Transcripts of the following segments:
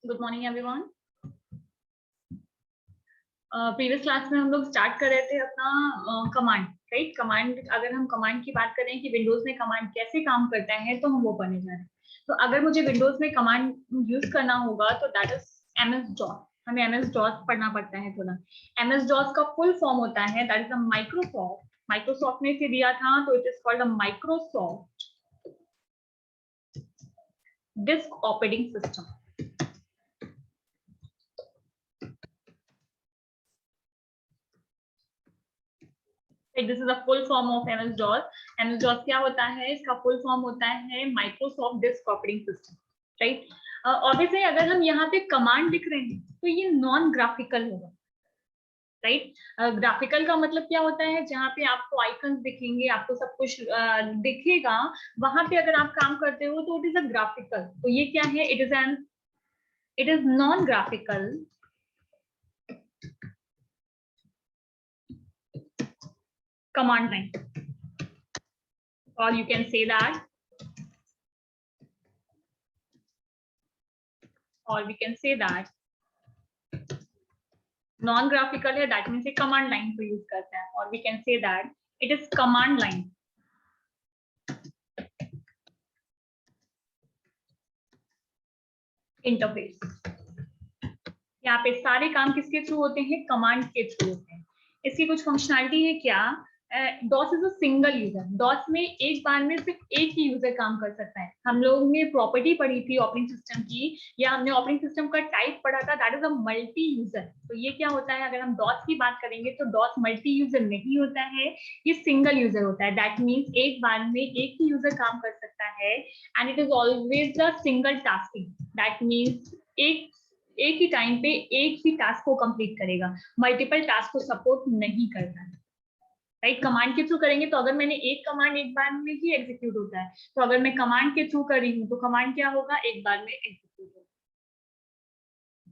Good morning everyone. Previous class में हम लोग स्टार्ट कर रहे थे अपना कमांड, राइट। कमांड, अगर हम कमांड की बात करें कि विंडोज में कमांड कैसे काम करता है तो हम वो पढ़ने जा रहे हैं। तो अगर मुझे विंडोज में कमांड यूज करना होगा तो दैट इज एमएस डॉस। हमें एमएस डॉस पढ़ना पड़ता है थोड़ा। एमएस डॉस का फुल फॉर्म होता है that is a Microsoft. Microsoft ने इसे दिया था तो it is called a Microsoft disk operating system. This is the full form of MS DOS. MS DOS क्या होता है? इसका फुल फॉर्म होता है Microsoft disk operating system, right. Obviously अगर हम यहाँ पे कमांड लिख रहे हैं तो ये नॉन ग्राफिकल होगा, राइट। ग्राफिकल का मतलब क्या होता है? जहाँ पे आपको आइकन्स दिखेंगे, आपको सब कुछ दिखेगा, वहां पे अगर आप काम करते हो तो इट इज अ ग्राफिकल। तो ये क्या है? It is non graphical command line, or you can say that, non graphical है, दैट मीन्स कमांड लाइन को यूज करता है, और we can say that it is command line interface. यहाँ पे सारे काम किसके थ्रू होते हैं? कमांड के थ्रू होते हैं। इसकी कुछ फंक्शनैलिटी है क्या? DOS is a single user. DOS में एक बार में सिर्फ एक ही यूजर काम कर सकता है। हम लोगों ने प्रॉपर्टी पढ़ी थी ऑपरेटिंग सिस्टम की, या हमने ऑपरेटिंग सिस्टम का टाइप पढ़ा था, that is a multi user. तो ये क्या होता है? अगर हम डॉस की बात करेंगे तो डॉस मल्टी यूजर नहीं होता है, ये सिंगल यूजर होता है। दैट मीन्स एक बार में एक ही यूजर काम कर सकता है, and it is always the single tasking. That means एक ही टाइम पे एक ही टास्क को कंप्लीट करेगा, मल्टीपल टास्क को सपोर्ट नहीं करता है, राइट। कमांड के थ्रू करेंगे तो अगर मैंने एक कमांड एक बार में ही एग्जीक्यूट होता है, तो अगर मैं कमांड के थ्रू कर रही हूँ तो कमांड क्या होगा? एक बार में एग्जीक्यूट होगा,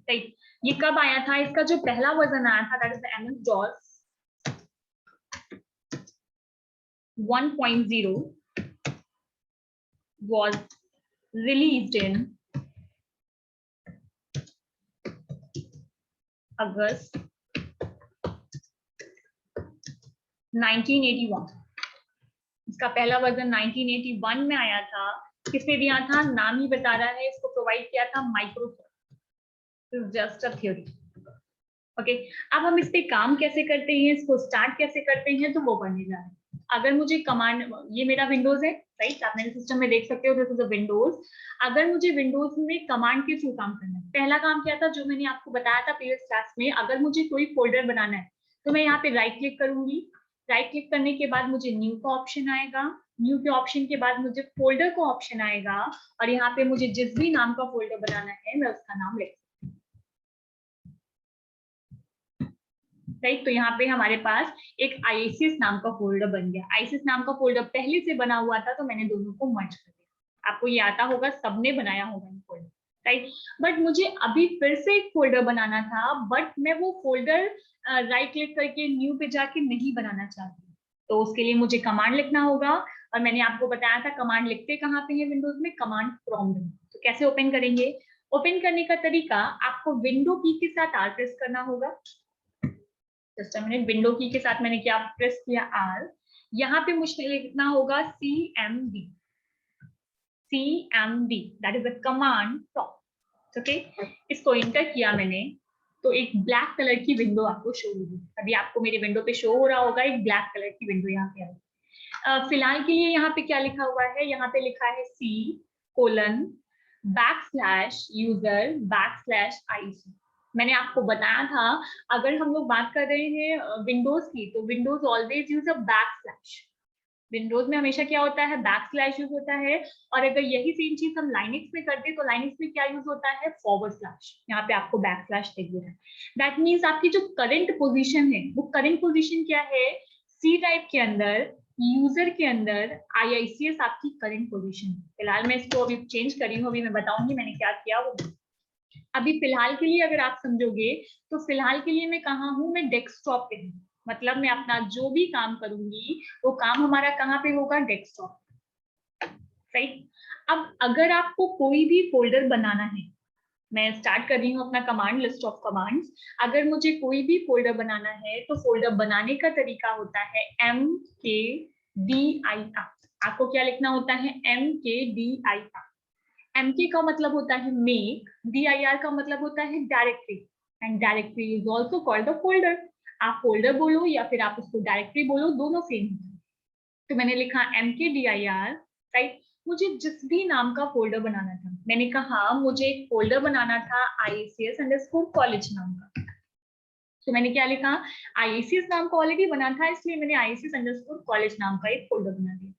राइट। ये कब आया था? इसका जो पहला वर्जन आया था that is MS DOS 1.0 was released in August 1981। इसका पहला वर्जन 1981 में आया था। किसने दिया था? नाम ही बता रहा है, इसको प्रोवाइड किया था Microsoft. Just a theory, okay. अब हम इस पे काम कैसे करते हैं, इसको स्टार्ट कैसे करते हैं, तो वो पढ़ने जा रहे हैं। अगर मुझे कमांड, ये मेरा विंडोज है, राइट। आप मेरे सिस्टम में देख सकते हो, दिस इज अ विंडोज। अगर मुझे विंडोज में कमांड के थ्रू काम करना है, पहला काम क्या था जो मैंने आपको बताया था प्रीवियस क्लास में, अगर मुझे कोई फोल्डर बनाना है तो मैं यहाँ पे राइट क्लिक करूंगी। राइट क्लिक करने के बाद मुझे न्यू का ऑप्शन आएगा। न्यू के ऑप्शन के बाद मुझे फोल्डर का ऑप्शन आएगा, और यहाँ पे मुझे जिस भी नाम का फोल्डर बनाना है मैं उसका नाम लिख, राइट। तो यहाँ पे हमारे पास एक आईसीएस नाम का फोल्डर बन गया। आईसीएस नाम का फोल्डर पहले से बना हुआ था तो मैंने दोनों को मर्ज कर दिया। आपको ये आता होगा, सबने बनाया होगा ये फोल्डर, राइट। बट मुझे अभी फिर से एक फोल्डर बनाना था, बट मैं वो फोल्डर राइट क्लिक करके न्यू पे जाके नहीं बनाना चाहती, तो उसके लिए मुझे कमांड लिखना होगा। और मैंने आपको बताया था कमांड लिखते कहाँ पे है विंडोज में? कमांड प्रॉम्प्ट में। तो कैसे ओपन करेंगे? ओपन करने का तरीका, आपको विंडो की के साथ आर प्रेस करना होगा। जस्ट अ मिनट, विंडो की के साथ मैंने क्या प्रेस किया? आर। यहाँ पे मुझे लिखना होगा CMD। CMD that is the command prompt, okay. इसको इंटर किया मैंने तो एक ब्लैक कलर की विंडो आपको शो होगी। अभी आपको मेरे विंडो पे शो हो रहा होगा एक ब्लैक कलर की विंडो यहाँ पे आई। फिलहाल के लिए यहाँ पे क्या लिखा हुआ है? यहाँ पे लिखा है C:\user\IC। मैंने आपको बताया था, अगर हम लोग बात कर रहे हैं विंडोज की, तो Windows always use a backslash. Windows में हमेशा क्या होता है? बैकस्लैश यूज होता है। और अगर यही सेम चीज हम लाइनक्स में करते हैं तो लाइनक्स में क्या यूज होता है? Forward slash. यहाँ पे आपको बैकस्लैश दिख रहा है। दैट मीन्स आपकी जो करंट पोजीशन है, वो करंट पोजीशन क्या है? सी टाइप के अंदर, यूजर के अंदर आईआईसीएस आपकी करंट पोजीशन। फिलहाल मैं इसको अभी चेंज करी हूँ, अभी मैं बताऊंगी मैंने क्या किया वो। अभी फिलहाल के लिए अगर आप समझोगे तो फिलहाल के लिए मैं कहाँ हूँ? मैं डेस्कटॉप पे हूँ। मतलब मैं अपना जो भी काम करूंगी वो काम हमारा कहाँ पे होगा? Desktop, right. अब अगर आपको कोई भी फोल्डर बनाना है, मैं स्टार्ट कर रही हूँ अपना कमांड लिस्ट ऑफ कमांड्स। अगर मुझे कोई भी फोल्डर बनाना है तो फोल्डर बनाने का तरीका होता है MKDIR। आपको क्या लिखना होता है? MKDIR। MK का मतलब होता है मेक, DIR का मतलब होता है directory, and directory is also called the folder. आप फोल्डर बोलो या फिर आप उसको डायरेक्टरी बोलो, दोनों सेम है। तो मैंने लिखा MKDIR, राइट। मुझे जिस भी नाम का फोल्डर बनाना था, मैंने कहा मुझे एक फोल्डर बनाना था IACS_college नाम का। तो मैंने क्या लिखा? IACS नाम का ऑलरेडी बना था, इसलिए मैंने IACS_college नाम का एक फोल्डर बना दिया,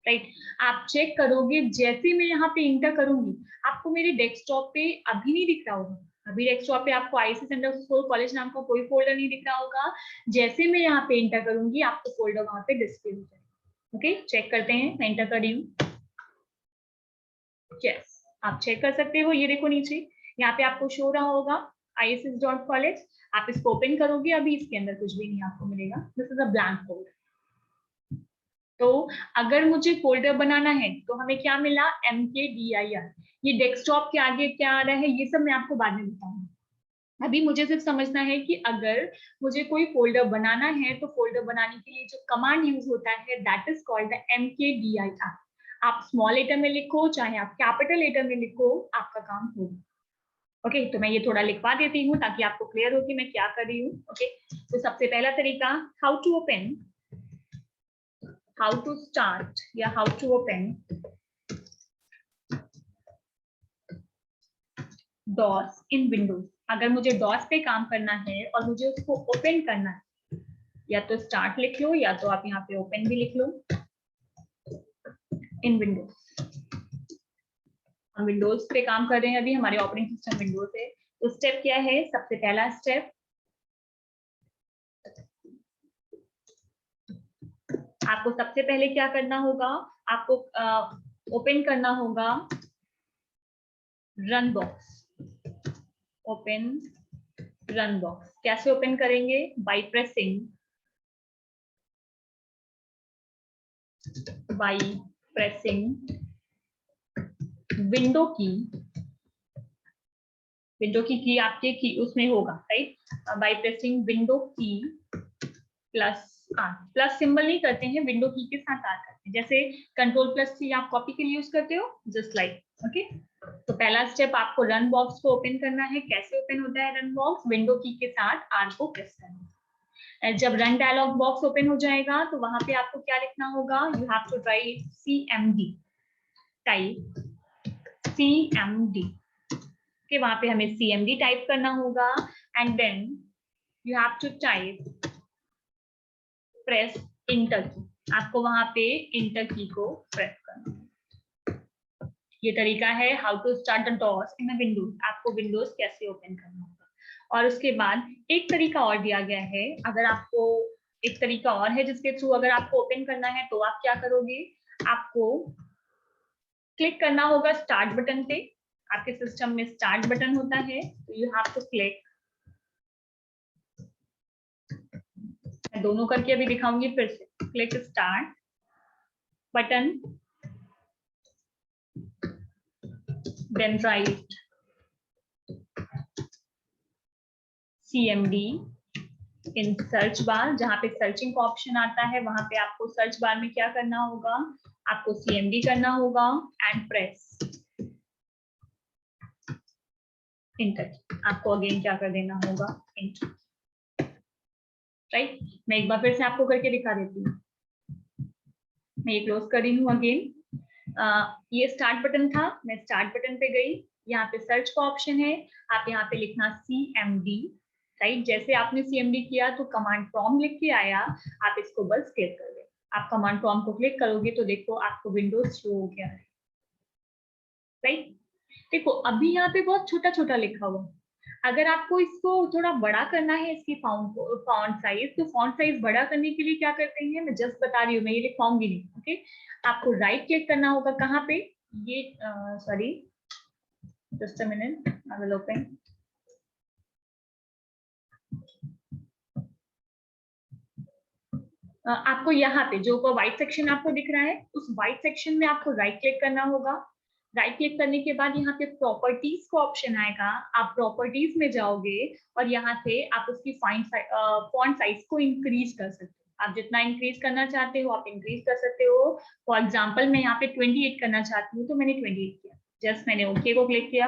राइट। आप चेक करोगे जैसे मैं यहाँ पे इंटर करूंगी, आपको मेरे डेस्कटॉप पे अभी नहीं दिख रहा होगा। अभी डेस्कटॉप पे आपको IACS_college नाम का कोई फोल्डर नहीं दिख रहा होगा। जैसे मैं यहाँ पे इंटर करूंगी, आपको फोल्डर वहां पे डिस्प्ले हो जाएगा। ओके, चेक करते हैं। मैं एंटर कर रही हूँ। यस, आप चेक कर सकते हो। ये देखो नीचे यहाँ पे आपको शो रहा होगा IACS.college। आप इसको ओपन करोगे, अभी इसके अंदर कुछ भी नहीं आपको मिलेगा। This is a blank folder. तो अगर मुझे फोल्डर बनाना है तो हमें क्या मिला? MKDIR। ये डेस्कटॉप के आगे क्या आ रहा है ये सब मैं आपको बाद में बताऊंगी। अभी मुझे सिर्फ समझना है कि अगर मुझे कोई फोल्डर बनाना है तो फोल्डर बनाने के लिए जो कमांड यूज होता है that is called the MKDIR। आप स्मॉल लेटर में लिखो चाहे आप कैपिटल लेटर में लिखो, आपका काम होगा। ओके, तो मैं ये थोड़ा लिखवा देती हूँ ताकि आपको क्लियर हो कि मैं क्या कर रही हूँ। ओके, तो सबसे पहला तरीका, how to open, how to start या how to open DOS in Windows. अगर मुझे DOS पे काम करना है और मुझे उसको ओपन करना है, या तो स्टार्ट लिख लो या तो आप यहाँ पे ओपन भी लिख लो। इन विंडोज, हम विंडोज पे काम कर रहे हैं, अभी हमारे ऑपरेटिंग सिस्टम विंडोज है। तो स्टेप क्या है? सबसे पहला स्टेप, आपको सबसे पहले क्या करना होगा? आपको ओपन करना होगा run box. Open run box कैसे ओपन करेंगे? By pressing, by pressing window की। विंडो की आपके की उसमें होगा, राइट। बाय प्रेसिंग विंडो की प्लस आर। प्लस सिंबल नहीं करते हैं, विंडो की के साथ आर करते हैं। जैसे कंट्रोल+C आप कॉपी के लिए यूज करते हो, जस्ट लाइक। ओके, तो पहला स्टेप आपको रन बॉक्स को ओपन करना है। कैसे ओपन होता है रन बॉक्स? विंडो की के साथ आर को प्रेस करना है। जब रन डायलॉग बॉक्स ओपन हो जाएगा तो वहां पे आपको क्या लिखना होगा? You have to write CMD, type CMD। कि वहां पे हमें CMD टाइप करना होगा, and then you have to type press enter key. आपको वहां पे इंटर की को प्रेस करना है। ये तरीका है how to start the DOS in Windows. आपको विंडोज कैसे ओपन करना होगा। और उसके बाद एक तरीका और दिया गया है। अगर आपको एक तरीका और है जिसके थ्रू अगर आपको ओपन करना है तो आप क्या करोगे? आपको क्लिक करना होगा स्टार्ट बटन पे। आपके सिस्टम में स्टार्ट बटन होता है, तो यू हैव टू क्लिक। मैं दोनों करके अभी दिखाऊंगी फिर से। Click start button, then write CMD in search bar. जहां पे सर्चिंग का ऑप्शन आता है वहां पे आपको सर्च बार में क्या करना होगा? आपको CMD करना होगा एंड प्रेस इंटर। आपको अगेन क्या कर देना होगा? Inter, right. मैं एक बार फिर से आपको करके दिखा देती हूँ। मैं ये क्लोज कर रही हूँ अगेन। ये स्टार्ट बटन था, मैं स्टार्ट बटन पे गई। यहाँ पे सर्च का ऑप्शन है, आप यहाँ पे लिखना CMD, राइट। जैसे आपने CMD किया तो कमांड प्रॉम्प्ट लिख के आया, आप इसको बस क्लिक कर दे। आप कमांड प्रॉम्प्ट को क्लिक करोगे तो देखो आपको विंडोज शो हो गया है, राइट। देखो अभी यहाँ पे बहुत छोटा छोटा लिखा हुआ। अगर आपको इसको थोड़ा बड़ा करना है, इसकी फॉन्ट साइज, तो फॉन्ट साइज बड़ा करने के लिए क्या करते हैं, मैं जस्ट बता रही हूँ, मैं ये लिखवाऊंगी नहीं। ओके, आपको राइट क्लिक करना होगा। कहाँ पे? ये sorry, just a minute, I will open. आपको यहाँ पे जो व्हाइट सेक्शन आपको दिख रहा है, उस व्हाइट सेक्शन में आपको राइट क्लिक करना होगा। राइट क्लिक करने के बाद यहाँ पे प्रॉपर्टीज का ऑप्शन आएगा, आप प्रॉपर्टीज में जाओगे और यहाँ से आप उसकी फॉन्ट साइज को इंक्रीज कर सकते हो। आप जितना इंक्रीज करना चाहते हो आप इंक्रीज कर सकते हो। फॉर एग्जांपल मैं यहाँ पे 28 करना चाहती हूँ तो मैंने 28 किया, जस्ट मैंने ओके को क्लिक किया।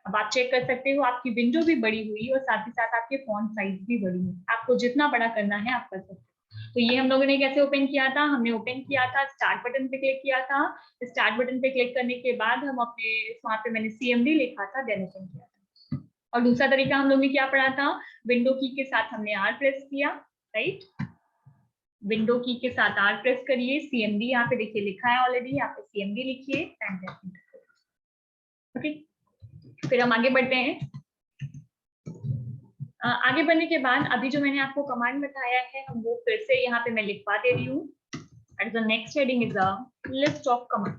अब आप चेक कर सकते हो आपकी विंडो भी बड़ी हुई और साथ ही साथ आपके फॉन्ट साइज भी बड़ी हुई। आपको जितना बड़ा करना है आप कर सकते हो। तो ये हम लोगों ने कैसे ओपन किया था, हमने ओपन किया था स्टार्ट बटन पे क्लिक किया था। स्टार्ट बटन पे क्लिक करने के बाद हम अपने वहां पे मैंने CMD लिखा था, देन ओपन किया था। और दूसरा तरीका हम लोगों ने क्या पढ़ा था, विंडो की के साथ हमने R प्रेस किया, राइट। विंडो की के साथ R प्रेस करिए, CMD यहाँ पे देखिए लिखा है ऑलरेडी, यहाँ पे CMD लिखिए एंड ओके। फिर हम आगे बढ़ते हैं। आगे बढ़ने के बाद अभी जो मैंने आपको कमांड बताया है हम वो फिर से यहाँ पे मैं लिखवा दे रही हूँ। And the next heading is a list of command.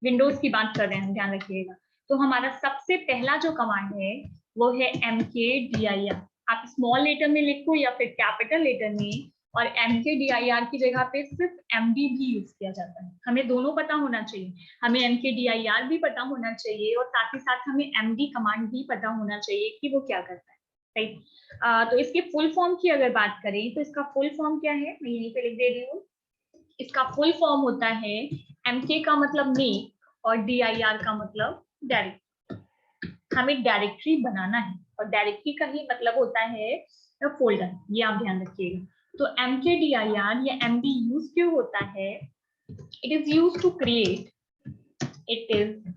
Windows की बात कर रहे हैं, ध्यान रखिएगा। तो हमारा सबसे पहला जो कमांड है वो है mkdir। आप स्मॉल लेटर में लिखो या फिर कैपिटल लेटर में, और mkdir की जगह पे सिर्फ md भी यूज किया जाता है। हमें दोनों पता होना चाहिए, हमें mkdir भी पता होना चाहिए और साथ ही साथ हमें md कमांड भी पता होना चाहिए कि वो क्या करता है, राइट। तो इसके फुल फॉर्म की अगर बात करें तो इसका फुल फॉर्म क्या है, मैं यहीं पे लिख दे रही हूँ। इसका फुल फॉर्म होता है mk का मतलब मेक और dir का मतलब डायरेक्ट। हमें डायरेक्टरी बनाना है और डायरेक्टरी का ही मतलब होता है फोल्डर, ये आप ध्यान रखिएगा। तो mkdir या md यूज क्यों होता है, it is use to create, it is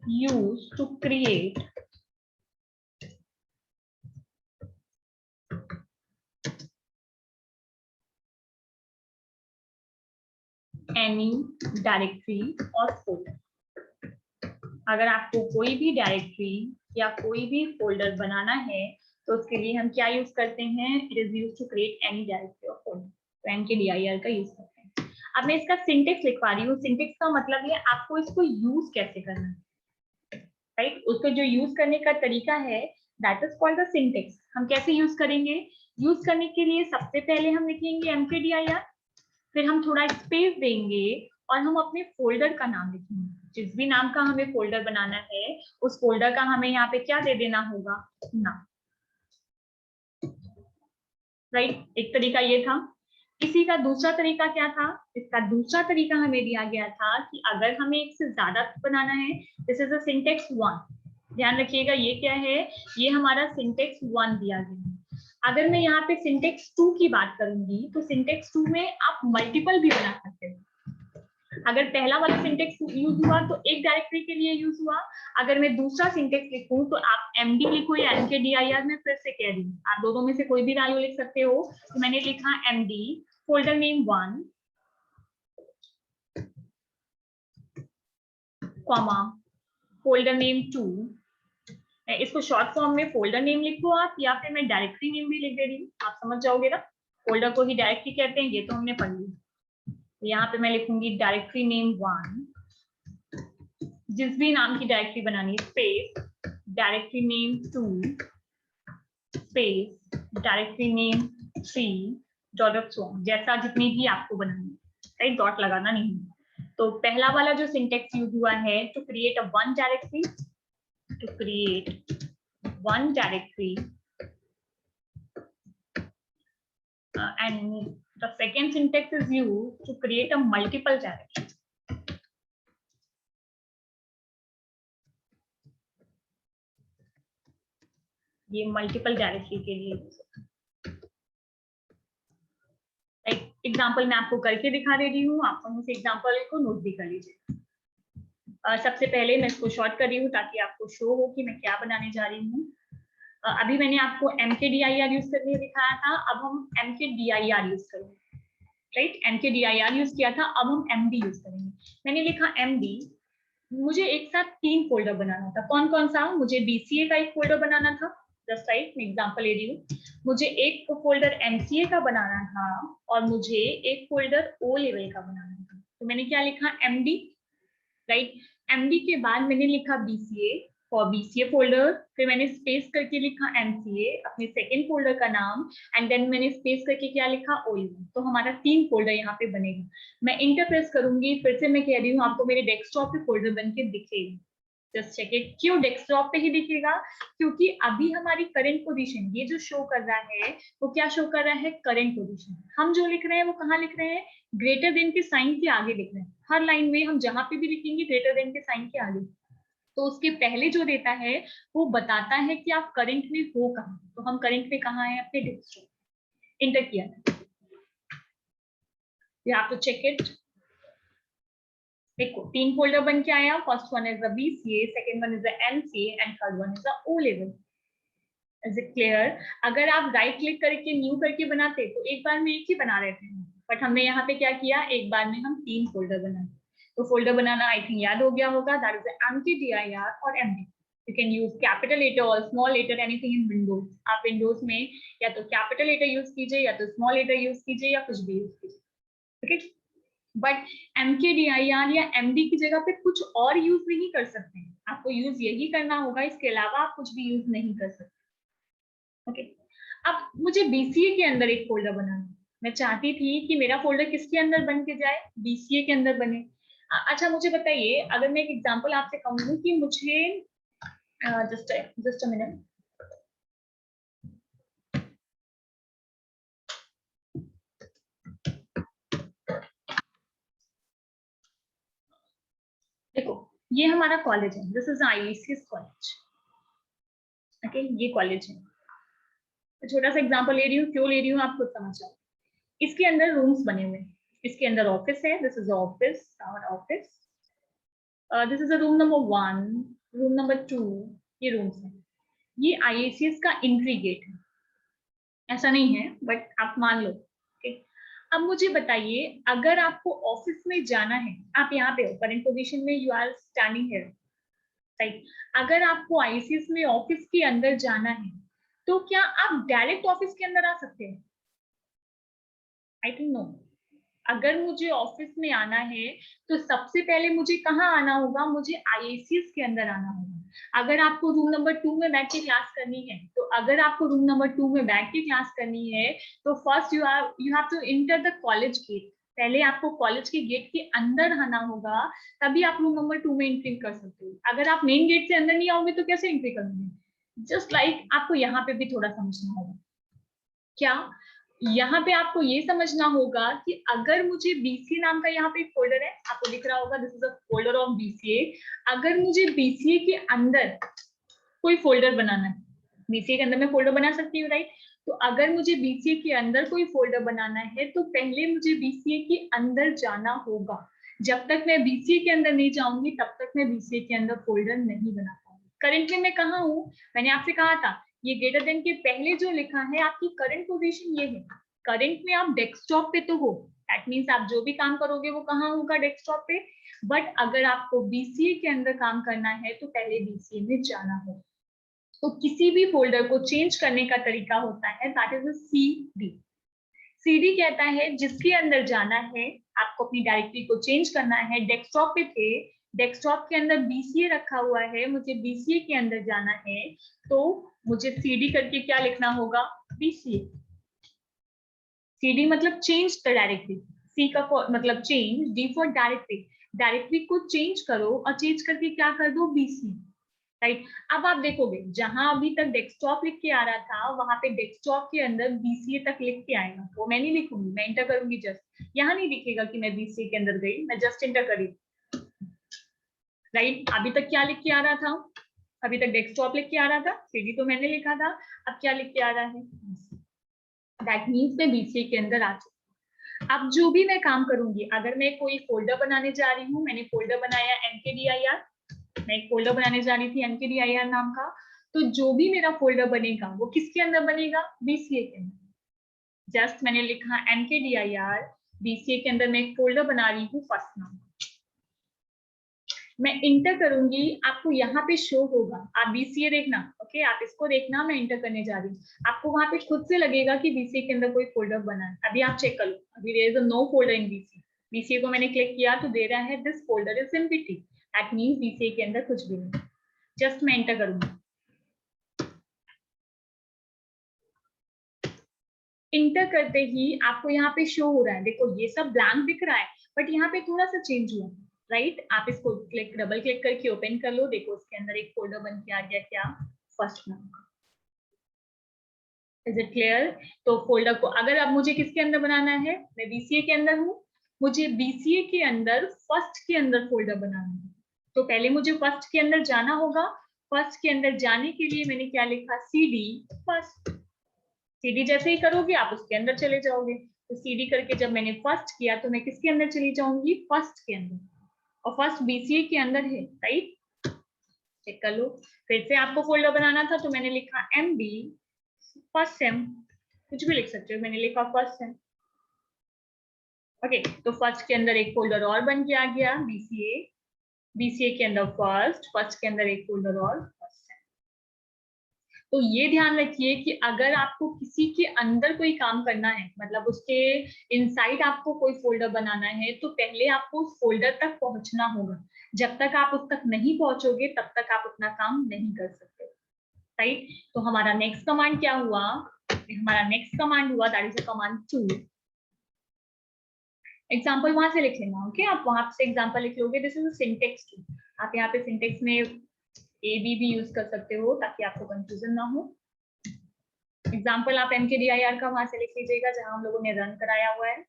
use to create any directory और फोल्डर। अगर आपको कोई भी डायरेक्टरी या कोई भी फोल्डर बनाना है तो उसके लिए हम क्या यूज करते हैं, it is use to create any directory और फोल्डर, तो mkdir का यूज करते हैं। अब मैं इसका सिंटेक्स लिखवा रही हूँ। सिंटेक्स का मतलब है आपको इसको यूज कैसे करना है, राइट। उसको जो यूज करने का तरीका है that is called the syntax. हम कैसे यूज करेंगे, यूज करने के लिए सबसे पहले हम लिखेंगे mkdir, फिर हम थोड़ा स्पेस देंगे और हम अपने फोल्डर का नाम लिखेंगे। जिस भी नाम का हमें फोल्डर बनाना है उस फोल्डर का हमें यहाँ पे क्या दे देना होगा, नाम, राइट। एक तरीका ये था। इसी का दूसरा तरीका क्या था, इसका दूसरा तरीका हमें दिया गया था कि अगर हमें एक से ज्यादा बनाना है, दिस इज अ सिंटेक्स 1। ध्यान रखिएगा ये क्या है, ये हमारा सिंटेक्स 1 दिया गया है। अगर मैं यहाँ पे सिंटेक्स 2 की बात करूंगी तो सिंटेक्स 2 में आप मल्टीपल भी बना सकते हो। अगर पहला वाला सिंटेक्स यूज हुआ तो एक डायरेक्टरी के लिए यूज हुआ, अगर मैं दूसरा सिंटेक्स लिखूं तो आप md लिखो या mkdir, में फिर से कह रही हूँ आप दोनों में से कोई भी वैल्यू लिख सकते हो। तो मैंने लिखा md folder name 1 comma folder name 2। इसको शॉर्ट फॉर्म में फोल्डर नेम लिखो आप, या फिर मैं डायरेक्टरी नेम भी लिख दे रही हूँ, आप समझ जाओगे ना। फोल्डर को ही डायरेक्टरी कहते हैं, ये तो हमने पढ़ लिया। यहाँ पे मैं लिखूंगी डायरेक्टरी नेम 1, जिस भी नाम की डायरेक्टरी बनानी, space directory name 2 space directory name 3 dot of so, जैसा जितनी भी आपको बनानी है, राइट, डॉट लगाना नहीं। तो पहला वाला जो सिंटेक्स यूज हुआ है to create a one directory, to create one directory, and the second syntax is used to create a multiple directory. ये मल्टीपल डायरेक्टरी के लिए एक एग्जांपल मैं आपको करके दिखा दे रही हूँ, आप उस एग्जांपल को नोट भी कर लीजिए। सबसे पहले मैं इसको शॉर्ट कर रही हूँ ताकि आपको शो हो कि मैं क्या बनाने जा रही हूँ। अभी मैंने आपको mkdir यूज करके दिखाया था, अब हम mkdir यूज करेंगे, राइट। mkdir यूज किया था, अब हम md यूज करेंगे। मैंने लिखा md, मुझे एक साथ 3 फोल्डर बनाना था। कौन कौन सा, मुझे BCA का एक फोल्डर बनाना था, जस्ट राइट, मैं एग्जांपल ले रही हूँ। मुझे एक फोल्डर MCA का बनाना था और मुझे एक फोल्डर O लेवल का बनाना था। तो मैंने क्या लिखा, md, राइट। md के बाद मैंने लिखा BCA, फॉर बीसीए फोल्डर, फिर मैंने स्पेस करके लिखा एमसीए अपने सेकेंड फोल्डर का नाम, एंड देन मैंने स्पेस करके क्या लिखा O11। तो हमारा 3 फोल्डर यहाँ पे बनेगा। मैं इंटर प्रेस करूंगी, फिर से मैं कह रही हूँ आपको मेरे डेस्कटॉप पे फोल्डर बन के दिखेगा। Just check it. क्यों डेस्कटॉप पे ही दिखेगा? क्योंकि अभी हमारी करंट पोजीशन ये जो शो कर रहा है वो क्या शो कर रहा है? Current position. हम जो लिख रहे हैं वो कहाँ लिख रहे हैं? ग्रेटर देन के साइन के आगे लिख रहे हैं। हर लाइन में हम जहां पे भी लिखेंगे ग्रेटर देन के साइन के आगे, तो उसके पहले जो देता है वो बताता है कि आप करंट में हो कहाँ। तो हम करंट में कहाँ है? अपने डेस्कटॉप। इंटर किया, you have to check it. देखो 3 फोल्डर बन के आया। First one is the BCA, second one is the MCA and third one is the O level. Is it clear? अगर आप राइट क्लिक करके न्यू करके बनाते तो एक बार में एक ही बना रहे थे, बट हमने यहाँ पे क्या किया, एक बार में हम 3 फोल्डर बनाए। तो फोल्डर बनाना आई थिंक याद हो गया होगा, दैट इज mkdir और md। You can use capital letter और small letter, anything in Windows. आप विंडोज में या तो कैपिटल लेटर यूज कीजिए या तो स्मॉल लेटर यूज कीजिए या कुछ भी यूज कीजिए, ठीक है। बट mkdir या md की जगह पे कुछ और यूज नहीं कर सकते हैं, आपको यूज यही करना होगा, इसके अलावा आप कुछ भी यूज नहीं कर सकते। ओके, अब मुझे बीसीए के अंदर एक फोल्डर बनाना है। मैं चाहती थी कि मेरा फोल्डर किसके अंदर बन के जाए? बीसीए के अंदर बने। अच्छा मुझे बताइए, अगर मैं एक एग्जांपल आपसे कहूँ कि मुझे जस्ट अ मिनट, देखो ये हमारा कॉलेज है, this is IACS college. Okay, ये कॉलेज है। छोटा सा एग्जांपल ले रही हूँ, क्यों ले रही हूँ आप खुद समझ जाओ। इसके अंदर रूम्स बने हुए हैं, इसके अंदर ऑफिस है, this is office, our office. This is room number 1, room number 2, ये रूम्स है। ये आईएसीएस का एंट्री गेट है, ऐसा नहीं है बट आप मान लो। okay? अब मुझे बताइए, अगर आपको ऑफिस में जाना है, आप यहाँ पे हो करंट पोजीशन में, you are standing here, right. अगर आपको आईसीएस में ऑफिस के अंदर जाना है तो क्या आप डायरेक्ट ऑफिस के अंदर आ सकते हैं? I think no. अगर मुझे ऑफिस में आना है तो सबसे पहले मुझे कहाँ आना होगा? मुझे आईएसीएस के अंदर आना होगा। अगर आपको रूम नंबर 2 में बैठ के क्लास करनी है, तो अगर आपको रूम नंबर 2 में बैठ के क्लास करनी है तो first you have to enter the college gate. पहले आपको कॉलेज के गेट के अंदर आना होगा, तभी आप रूम नंबर 2 में एंट्री कर सकते हो। अगर आप मेन गेट से अंदर नहीं आओगे तो कैसे एंट्री करोगे? जस्ट लाइक आपको यहाँ पे भी थोड़ा समझना होगा। क्या यहाँ पे आपको ये समझना होगा कि अगर मुझे बीसीए नाम का यहाँ पे एक फोल्डर है, आपको दिख रहा होगा, this is a folder of BCA. अगर मुझे बीसीए के अंदर कोई फोल्डर बनाना है, बीसीए के अंदर मैं फोल्डर बना सकती हूँ, राइट। तो अगर मुझे बीसीए के अंदर कोई फोल्डर बनाना है तो पहले मुझे बीसीए के अंदर जाना होगा। जब तक मैं बीसीए के अंदर नहीं जाऊंगी तब तक मैं बीसीए के अंदर फोल्डर नहीं बना पाऊंगी। करेंटली मैं कहाँ हूँ? मैंने आपसे कहा था ये ग्रेटर देन के पहले जो लिखा है आपकी करंट पोजीशन ये है। करंट में आप डेस्कटॉप पे तो हो, दैट मीन्स आप जो भी काम करोगे वो कहाँ होगा? डेस्कटॉप पे। बट अगर आपको बीसीए के अंदर काम करना है तो पहले बीसीए में जाना होगा। तो किसी भी फोल्डर को चेंज करने का तरीका होता है, दैट इज सीडी। सीडी कहता है जिसके अंदर जाना है, आपको अपनी डायरेक्टरी को चेंज करना है। डेस्कटॉप पे थे, डेस्कटॉप के अंदर बीसीए रखा हुआ है, मुझे बीसीए के अंदर जाना है तो मुझे सीडी करके क्या लिखना होगा? बीसीए। सीडी मतलब चेंज द डायरेक्टरी, सी का मतलब change, D for directory. Directory को चेंज करो और चेंज करके क्या कर दो? BC, right. अब आप देखोगे जहां अभी तक डेस्कटॉप लिख के आ रहा था वहां पे डेस्कटॉप के अंदर बीसीए तक लिख के आएगा, वो मैं नहीं लिखूंगी, मैं इंटर करूंगी जस्ट। यहाँ नहीं दिखेगा कि मैं बीसीए के अंदर गई, मैं जस्ट इंटर करी, राइट। अभी तक क्या लिख के आ रहा था? अभी तक डेस्कटॉप लिख के आ रहा था, सीडी तो मैंने लिखा था, अब क्या लिख के आ रहा है? दैट मीन्स मैं बीसीए के अंदर आ चुकी। अब जो भी मैं काम करूंगी, अगर मैं कोई फोल्डर बनाने जा रही हूँ, मैंने फोल्डर बनाया mkdir, मैं एक फोल्डर बनाने जा रही थी mkdir नाम का, तो जो भी मेरा फोल्डर बनेगा वो किसके अंदर बनेगा? बीसीए के अंदर। जस्ट मैंने लिखा mkdir, बीसीए के अंदर मैं एक फोल्डर बना रही हूँ फर्स्ट नाम। मैं इंटर करूंगी, आपको यहाँ पे शो होगा, आप बीसीए देखना, ओके, आप इसको देखना, मैं इंटर करने जा रही हूँ। आपको वहां पे खुद से लगेगा कि बीसीए के अंदर कोई फोल्डर बना है। अभी आप चेक कर लो, अभी there is no folder in BCA. BCA को मैंने क्लिक किया तो दे रहा है this folder is empty, that means BCA के अंदर कुछ भी नहीं। जस्ट मैं एंटर करूंगी। इंटर करते ही आपको यहाँ पे शो हो रहा है, देखो ये सब ब्लैंक दिख रहा है, बट यहाँ पे थोड़ा सा चेंज हुआ, राइट। आप इसको डबल क्लिक करके ओपन कर लो, देखो इसके अंदर एक फोल्डर बन के आ गया, क्या, फर्स्ट नाम का। Is it clear? तो फोल्डर को अगर अब मुझे किसके अंदर बनाना है, मैं बीसीए के अंदर हूँ, मुझे बीसीए के अंदर फर्स्ट के अंदर फोल्डर बनाना है, तो पहले मुझे फर्स्ट के अंदर जाना होगा। फर्स्ट के अंदर जाने के लिए मैंने क्या लिखा, CD फर्स्ट। CD जैसे ही करोगे आप उसके अंदर चले जाओगे, तो CD करके जब मैंने फर्स्ट किया तो मैं किसके अंदर चली जाऊंगी, फर्स्ट के अंदर, और फर्स्ट बीसीए के अंदर है, राइट। चेक कर लो। फिर से आपको फोल्डर बनाना था तो मैंने लिखा MB फर्स्ट सेम, कुछ भी लिख सकते हो, मैंने लिखा फर्स्ट सेम। ओके, तो फर्स्ट के अंदर एक फोल्डर और बन के आ गया बीसीए, बीसीए के अंदर फर्स्ट, फर्स्ट के अंदर एक फोल्डर और फर्स्ट सेम। तो ये ध्यान रखिए कि अगर आपको किसी के अंदर कोई काम करना है, मतलब उसके इनसाइड आपको कोई फोल्डर बनाना है, तो पहले आपको उस फोल्डर तक पहुंचना होगा। जब तक आप उस तक नहीं पहुंचोगे तब तक आप अपना काम नहीं कर सकते, राइट। तो हमारा नेक्स्ट कमांड क्या हुआ, हमारा नेक्स्ट कमांड हुआ दैट इज कमांड 2। एग्जाम्पल वहां से लिख लेना, ओके, आप वहां से एग्जाम्पल लिख लोगे। This is syntax 2। आप यहाँ पे सिंटेक्स में AB भी यूज कर सकते हो ताकि आपको कंफ्यूजन ना हो। एग्जाम्पल आप MKDIR का वहां से लिख लीजिएगा जहां हम लोगों ने रन कराया हुआ है।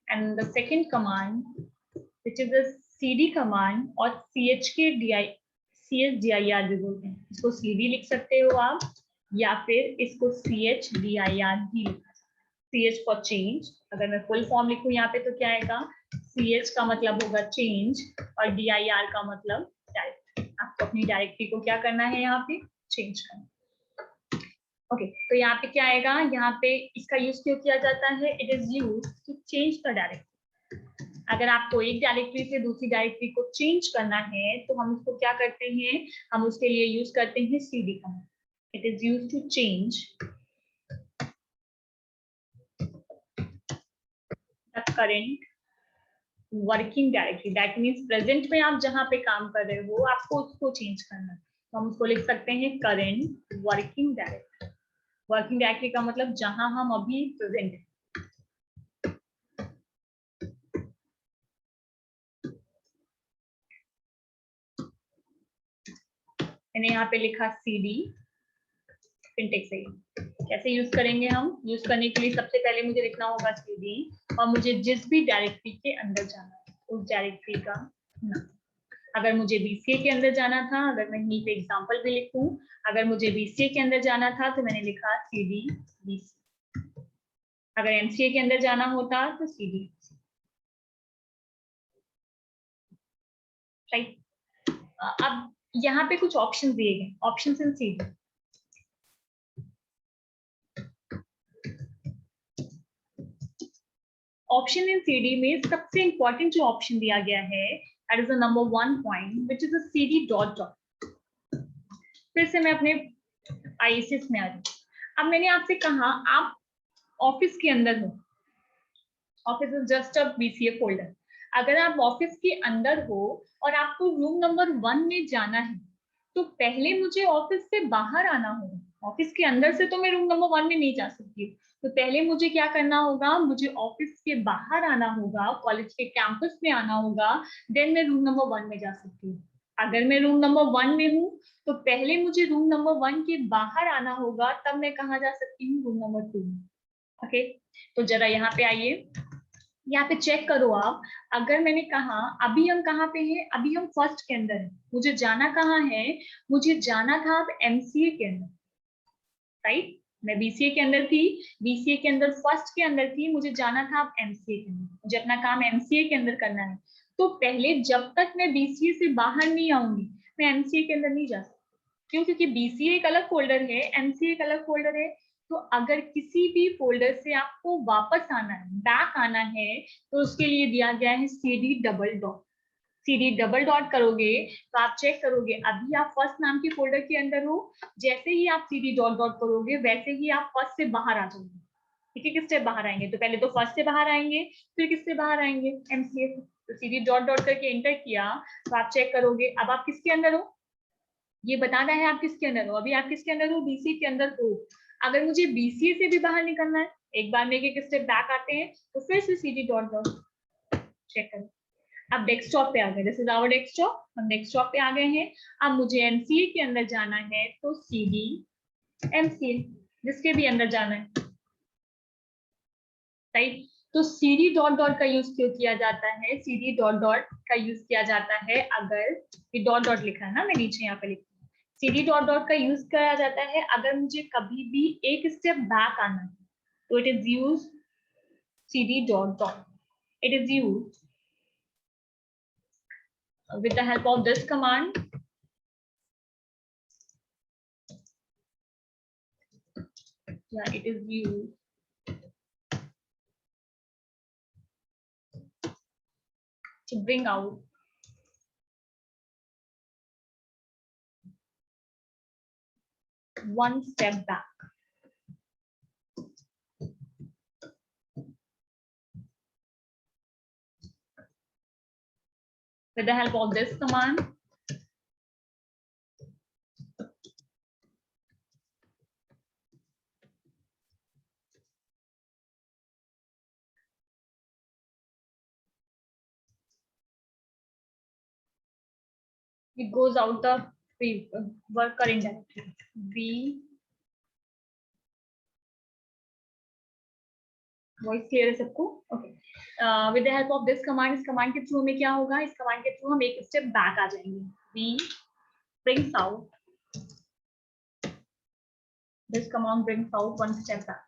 And the second command which is the CD command, और CHDIR भी बोलते हैं, इसको CD लिख सकते हो आप, या फिर इसको CHDIR भी लिखा। CH फॉर चेंज, अगर मैं फुल फॉर्म लिखूं यहाँ पे तो क्या आएगा, CH का मतलब होगा चेंज, और DIR का मतलब डायरेक्ट। आपको अपनी डायरेक्टरी को क्या करना है, यहाँ पे चेंज करना। ओके, तो यहाँ पे क्या आएगा, यहाँ पे इसका यूज क्यों किया जाता है, it is use to change the directory. अगर आपको एक डायरेक्टरी से दूसरी डायरेक्टरी को चेंज करना है तो हम उसको क्या करते हैं, हम उसके लिए यूज करते हैं CD command. It is use to change the current working directory, that means present में आप जहां पे काम कर रहे हो आपको उसको चेंज करना है, तो हम उसको लिख सकते हैं current working directory. Working directory का मतलब जहां हम अभी प्रेजेंट है। मैंने यहाँ पे लिखा CD सिंटेक्स है। कैसे यूज करेंगे हम, यूज करने के लिए सबसे पहले मुझे लिखना होगा CD, और मुझे जिस भी डायरेक्टरी के अंदर जाना है उस डायरेक्टरी का नाम। अगर मुझे BCA के अंदर जाना था, अगर मैं यहीं पे एग्जांपल भी लिखूं, अगर मुझे BCA के अंदर जाना था तो मैंने लिखा CD BCA। अगर MCA के अंदर जाना होता तो CD, राइट। अब यहाँ पे कुछ ऑप्शन दिए गए, option in CD। Option in CD में सबसे इंपॉर्टेंट जो ऑप्शन दिया गया है that is the number 1 point which is CD dot dot. फिर से मैं अपने ISS में आ रही हूँ। अब मैंने आपसे कहा आप ऑफिस के अंदर हो, office is just a BCA folder. अगर आप ऑफिस के अंदर हो और आपको रूम नंबर 1 में जाना है तो पहले मुझे ऑफिस से बाहर आना होगा। ऑफिस के अंदर से तो मैं रूम नंबर 1 में नहीं जा सकती, तो पहले मुझे क्या करना होगा, मुझे ऑफिस के बाहर आना होगा, कॉलेज के कैंपस में आना होगा, देन मैं रूम नंबर 1 में जा सकती हूँ। अगर मैं रूम नंबर 1 में हूँ तो पहले मुझे रूम नंबर 1 के बाहर आना होगा, तब मैं कहाँ जा सकती हूँ, रूम नंबर 2 में। ओके, तो जरा यहाँ पे आइए, यहाँ पे चेक करो आप। अगर मैंने कहा अभी हम कहाँ पे हैं, अभी हम फर्स्ट के अंदर हैं, मुझे जाना कहाँ है, मुझे जाना था अब MCA के अंदर, राइट। मैं BCA के अंदर थी, BCA के अंदर फर्स्ट के अंदर थी, मुझे जाना था अब MCA के अंदर, मुझे अपना काम MCA के अंदर करना है। तो पहले जब तक मैं BCA से बाहर नहीं आऊंगी मैं MCA के अंदर नहीं जा सकती। क्यों, क्योंकि BCA एक अलग फोल्डर है, MCA एक अलग फोल्डर है। तो अगर किसी भी फोल्डर से आपको वापस आना है, बैक आना है, तो उसके लिए दिया गया है CD double dot. CD double dot करोगे तो आप चेक करोगे अभी आप फर्स्ट नाम के फोल्डर के अंदर हो, जैसे ही आप CD डॉट डॉट करोगे वैसे ही आप फर्स्ट से बाहर आ जाओगे। ठीक है, किस स्टेप बाहर आएंगे, तो पहले तो फर्स्ट से बाहर आएंगे, फिर किससे बाहर आएंगे, MCA से। तो सीडी डॉट डॉट करके एंटर किया तो आप चेक करोगे अब आप किसके अंदर हो, ये बताना है आप किसके अंदर हो। अभी आप किसके अंदर हो, बीसीए के अंदर हो। अगर मुझे बीसीए से भी बाहर निकलना है, एक बार में एक स्टेप बैक आते हैं तो फिर से सीडी डॉट डॉट चेक करें। अब डेस्कटॉप पे आ गए, दिस इज आवर डेस्कटॉप, हम डेस्कटॉप पे आ गए हैं। अब मुझे एमसीए के अंदर जाना है तो सीडी एमसीए, जिसके भी अंदर जाना है, राइट। तो सीडी डॉट डॉट का यूज क्यों किया जाता है, सीडी डॉट डॉट का यूज किया जाता है अगर ये डॉट डॉट लिखा है ना, मैं नीचे यहाँ पे लिखती हूँ, सीडी डॉट डॉट का यूज किया जाता है अगर मुझे कभी भी एक स्टेप बैक आना है तो it is use CD dot dot, it is use with the help of this command. Yeah, it is used to bring out one step back. With the help of this command, it goes out the worker indirectly. Voice clear है सबको? Okay, with the help of this command, इस command के through हमें क्या होगा, इस command के through हम एक स्टेप बैक आ जाएंगे। We brings out, this command brings out one step back.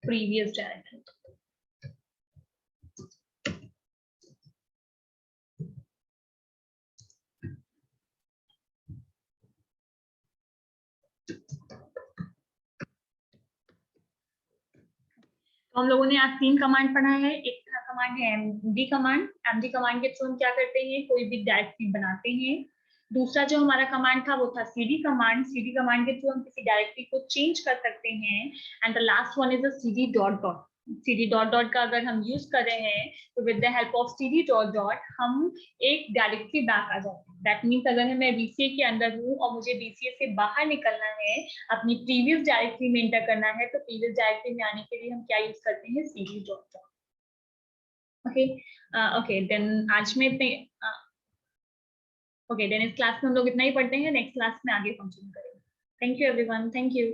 Previous directory. तो हम लोगों ने आज 3 कमांड पढ़ा है। एक कमांड है एमडी कमांड, एमडी कमांड के थ्रू हम क्या करते हैं, कोई भी डायरेक्टरी बनाते हैं। दूसरा जो हमारा कमांड था वो था सीडी कमांड, सीडी कमांड के थ्रू हम किसी डायरेक्टरी को चेंज कर सकते हैं। And the last one is CD dot dot. CD dot dot का अगर हम यूज कर रहे हैं तो with the help of CD dot dot हम एक डायरेक्टरी बैक आ जाते हैं। दैट मीन्स अगर मैं बीसीए के अंदर हूँ और मुझे बीसीए से बाहर निकलना है, अपनी प्रीवियस डायरेक्टरी में एंटर करना है, तो प्रीवियस डायरेक्टरी में आने के लिए हम क्या यूज करते हैं, CD dot dot. Okay okay, then आज में इतने ओके, देन इस क्लास में हम लोग इतना ही पढ़ते हैं। नेक्स्ट क्लास में आगे कंटिन्यू करेंगे। Thank you everyone, thank you.